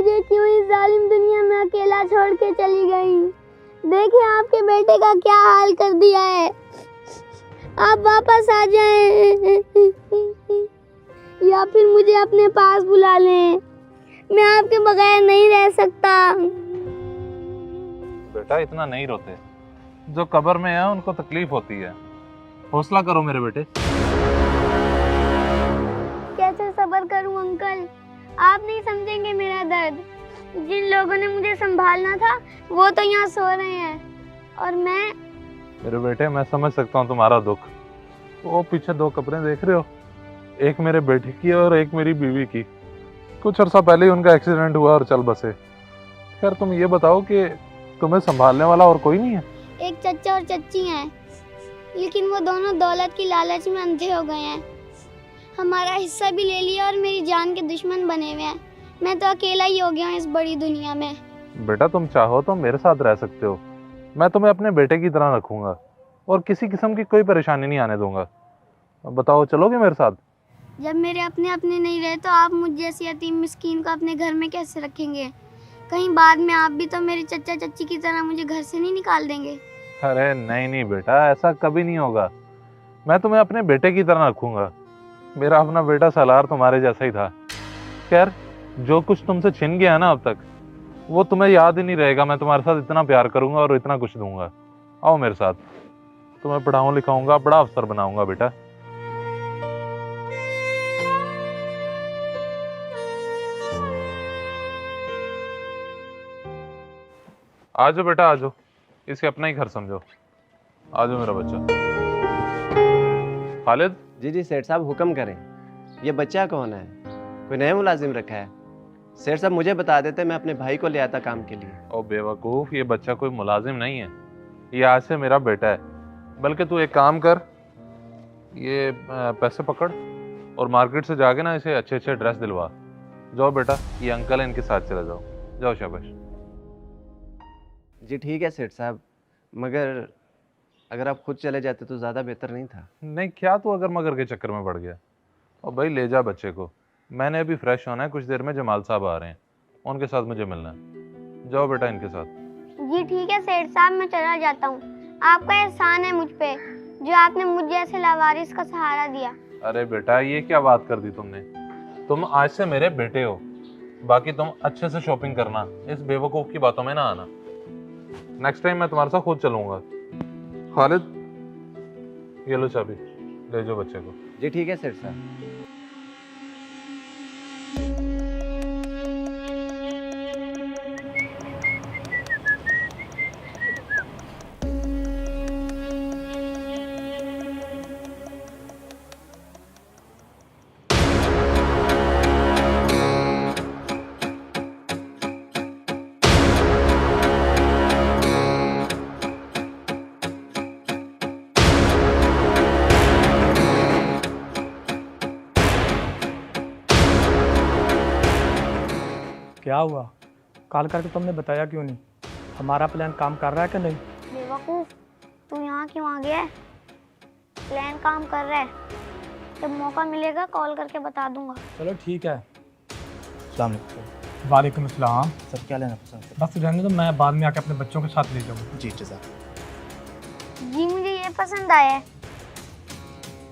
मुझे क्यों इस जालिम दुनिया में अकेला छोड़ के चली गई। देखिए आपके बेटे का क्या हाल कर दिया है। आप वापस आ जाएं या फिर मुझे अपने पास बुला लें। मैं आपके बगैर नहीं रह सकता। बेटा इतना नहीं रोते, जो कब्र में है उनको तकलीफ होती है। हौसला करो मेरे बेटे। कैसे सब्र करूं अंकल, आप नहीं समझेंगे मेरा दर्द। जिन लोगों ने मुझे संभालना था वो तो यहाँ सो रहे हैं और मैं। मेरे बेटे मैं समझ सकता हूँ तुम्हारा दुख। वो पीछे 2 कब्रें देख रहे हो, एक मेरे बेटे की और एक मेरी बीवी की। कुछ अर्सा पहले ही उनका एक्सीडेंट हुआ और चल बसे। खैर तुम ये बताओ कि तुम्हें संभालने वाला और कोई नहीं है? एक चचा और चच्ची हैं, लेकिन वो दोनों दौलत की लालच में अंधे हो गए हैं। हमारा हिस्सा भी ले लिया और मेरी जान के दुश्मन बने हुए हैं। मैं तो अकेला ही हो गया हूँ इस बड़ी दुनिया में। बेटा तुम चाहो तो मेरे साथ रह सकते हो। मैं तुम्हें अपने बेटे की तरह रखूंगा और किसी किस्म की कोई परेशानी नहीं आने दूंगा। अब बताओ चलोगे मेरे साथ? जब मेरे अपने अपने नहीं रहे तो आप मुझ जैसी यतीम मिस्कीन को अपने घर में कैसे रखेंगे? कहीं बाद में आप भी तो मेरे चचा चच्ची की तरह मुझे घर से नहीं निकाल देंगे? अरे नहीं नहीं बेटा, ऐसा कभी नहीं होगा। मैं तुम्हें अपने बेटे की तरह रखूंगा। मेरा अपना बेटा सलार तुम्हारे जैसा ही था। खैर जो कुछ तुमसे छिन गया ना अब तक, वो तुम्हें याद ही नहीं रहेगा। मैं तुम्हारे साथ इतना प्यार करूंगा और इतना कुछ दूंगा। आओ मेरे साथ, तुम्हें पढ़ाऊं लिखाऊंगा, बड़ा अफसर बनाऊंगा बेटा। आ जाओ बेटा आ जाओ, इसे अपना ही घर समझो। आ जाओ मेरा बच्चा। खालिद। जी जी सेठ साहब हुक्म करें। ये बच्चा कौन है? कोई नया मुलाजिम रखा है? सेठ साहब मुझे बता देते, मैं अपने भाई को ले आता काम के लिए। ओ बेवकूफ़, ये बच्चा कोई मुलाजिम नहीं है, ये आज से मेरा बेटा है। बल्कि तू एक काम कर, ये पैसे पकड़ और मार्केट से जाके ना इसे अच्छे अच्छे ड्रेस दिलवा। जाओ बेटा, ये अंकल है, इनके साथ चले जाओ। जाओ शाबाश। जी ठीक है सेठ साहब, मगर अगर आप खुद चले जाते तो ज़्यादा बेहतर नहीं था? नहीं क्या तू अगर मगर के चक्कर में पड़ गया? और भाई ले जा बच्चे को, मैंने अभी फ्रेश होना है। कुछ देर में जमाल साहब आ रहे हैं, उनके साथ मुझे मिलना है। जाओ बेटा इनके साथ। जी ठीक है सेठ साहब, मैं चला जाता हूँ। आपका एहसान है मुझ पे, जो आपने मुझ जैसे लावारिस का सहारा दिया। अरे बेटा ये क्या बात कर दी तुमने? तुम आज से मेरे बेटे हो। बाकी तुम अच्छे से शॉपिंग करना, इस बेवकूफ़ की बातों में ना आना। नेक्स्ट टाइम मैं तुम्हारे साथ खुद चलूंगा। खालिद ये लो चाबी, ले जाओ बच्चे को। जी ठीक है सेठ साहब। क्या हुआ? कॉल करके तुमने बताया क्यों नहीं? हमारा प्लान काम कर रहा है कि नहीं? बेवकूफ, तू यहाँ क्यों आ गया है? प्लान काम कर रहा है, जब मौका मिलेगा कॉल करके बता दूंगा। चलो ठीक है। अस्सलाम वालेकुम। वालेकुम अस्सलाम। सर क्या लेना पसंद है? बस रहने दो, मैं बाद में आके अपने बच्चों के साथ ले जाऊँगा। जी जज़ाक। जी मुझे ये पसंद आया है।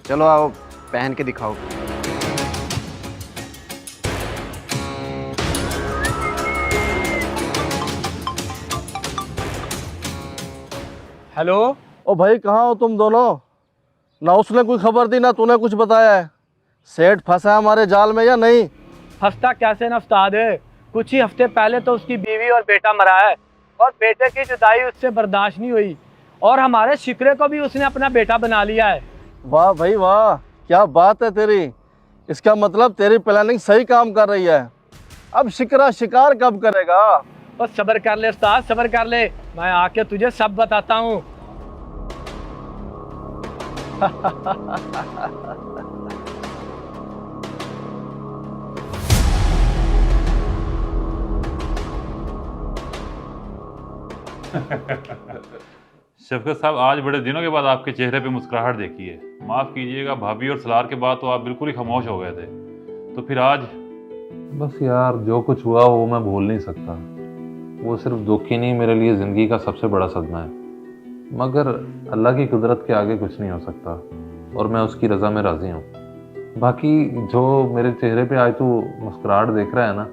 चलो आओ पहन के दिखाओ। हेलो। ओ भाई कहाँ हो तुम दोनों? ना उसने कोई खबर दी ना तूने कुछ बताया है। सेठ फंसा है हमारे जाल में या नहीं? हफ्ता कैसे ना उस्ताद है, कुछ ही हफ्ते पहले तो उसकी बीवी और बेटा मरा है और बेटे की जुदाई उससे बर्दाश्त नहीं हुई और हमारे शिकरे को भी उसने अपना बेटा बना लिया है। वाह भाई वाह, क्या बात है तेरी। इसका मतलब तेरी प्लानिंग सही काम कर रही है। अब शिकरा शिकार कब करेगा? बस सब्र कर ले उस्ताद, सब्र कर ले, मैं आके तुझे सब बताता हूँ। शफकत साहब, आज बड़े दिनों के बाद आपके चेहरे पे मुस्कुराहट देखी है। माफ़ कीजिएगा, भाभी और सलार के बाद तो आप बिल्कुल ही खामोश हो गए थे, तो फिर आज बस यार, जो कुछ हुआ वो मैं भूल नहीं सकता। वो सिर्फ दुख ही नहीं, मेरे लिए ज़िंदगी का सबसे बड़ा सदमा है। मगर अल्लाह की कुदरत के आगे कुछ नहीं हो सकता और मैं उसकी रज़ा में राज़ी हूँ। बाकी जो मेरे चेहरे पे आज तू मुस्कुराहट देख रहा है ना,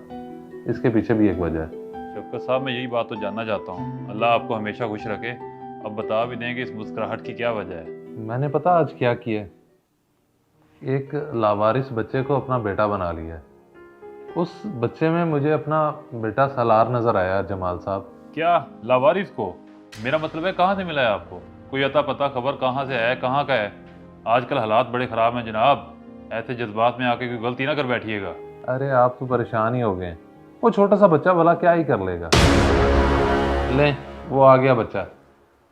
इसके पीछे भी एक वजह है। शफकत साहब, मैं यही बात तो जानना चाहता हूँ। अल्लाह आपको हमेशा खुश रखे। अब बता भी दें कि इस मुस्कुराहट की क्या वजह है। मैंने पता आज क्या किया, एक लावारिस बच्चे को अपना बेटा बना लिया। उस बच्चे में मुझे अपना बेटा सालार नज़र आया जमाल साहब। क्या लावारिस को? मेरा मतलब है कहाँ से मिला है आपको? कोई अता पता खबर कहाँ से है, कहाँ का है? आजकल हालात बड़े ख़राब हैं जनाब, ऐसे जज्बात में आके कोई गलती ना कर बैठिएगा। अरे आप तो परेशान ही हो गए। वो छोटा सा बच्चा भला क्या ही कर लेगा। लें, वो आ गया बच्चा,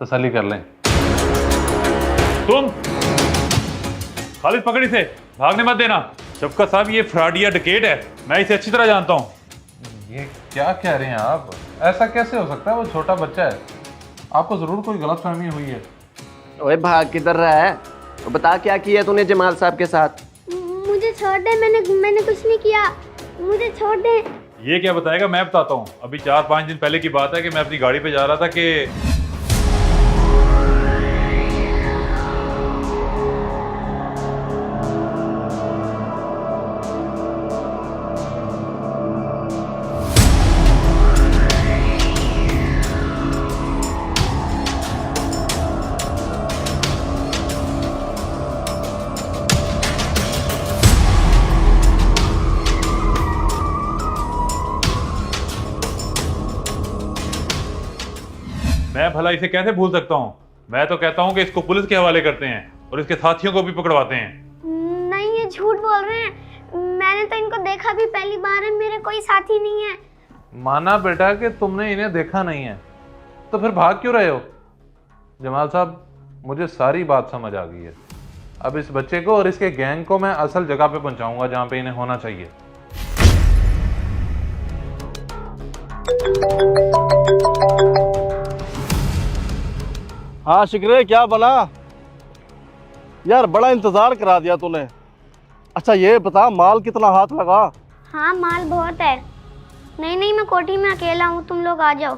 तसल्ली कर लें। तुम खालिद पकड़ी से भागने मत देना। शफकत साहब, ये फ्रॉडिया डकैत है, मैं इसे अच्छी तरह जानता हूँ। ये क्या कह रहे हैं आप? ऐसा कैसे हो सकता है? वो छोटा बच्चा है, आपको ज़रूर कोई गलतफहमी हुई है। ओए भाग किधर रहा है? तो बता क्या किया तूने जमाल साहब के साथ? मुझे छोड़ दे, मैंने कुछ नहीं किया, मुझे छोड़ दे। ये क्या बताएगा, मैं बताता हूँ। अभी 4-5 दिन पहले की बात है कि मैं अपनी गाड़ी पे जा रहा था कि मैं भला इसे कैसे भूल सकता हूँ? मैं तो कहता हूँ कि इसको पुलिस के हवाले करते हैं और इसके साथियों को भी पकड़वाते हैं। नहीं, ये झूठ बोल रहे हैं। मैंने तो इनको देखा भी पहली बार है, मेरे कोई साथी नहीं है। माना बेटा कि तुमने इन्हें देखा नहीं है, तो फिर भाग क्यों रहे हो? जमाल साहब, मुझे सारी बात समझ आ गई है। अब इस बच्चे को और इसके गैंग को मैं असल जगह पे पहुंचाऊंगा जहां पे इन्हें होना चाहिए। हाँ शिकरे, क्या बना यार? बड़ा इंतजार करा दिया तूने। अच्छा ये बता, माल कितना हाथ लगा? हाँ, माल बहुत है। नहीं, मैं कोठी में अकेला हूँ, तुम लोग आ जाओ।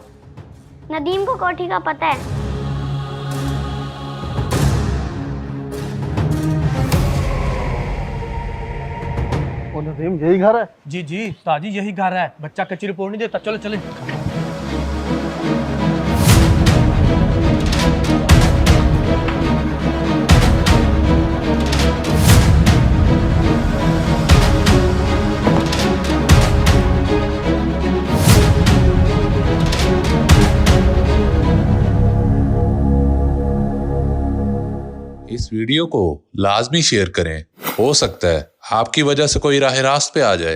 नदीम को कोठी का पता है। ओ नदीम, यही घर है? जी जी उस्ताद जी, यही घर है। बच्चा कच्ची रिपोर्ट नहीं देता, चलो चले। इस वीडियो को लाजमी शेयर करें। हो सकता है आपकी वजह से कोई राह रास्त पे आ जाए।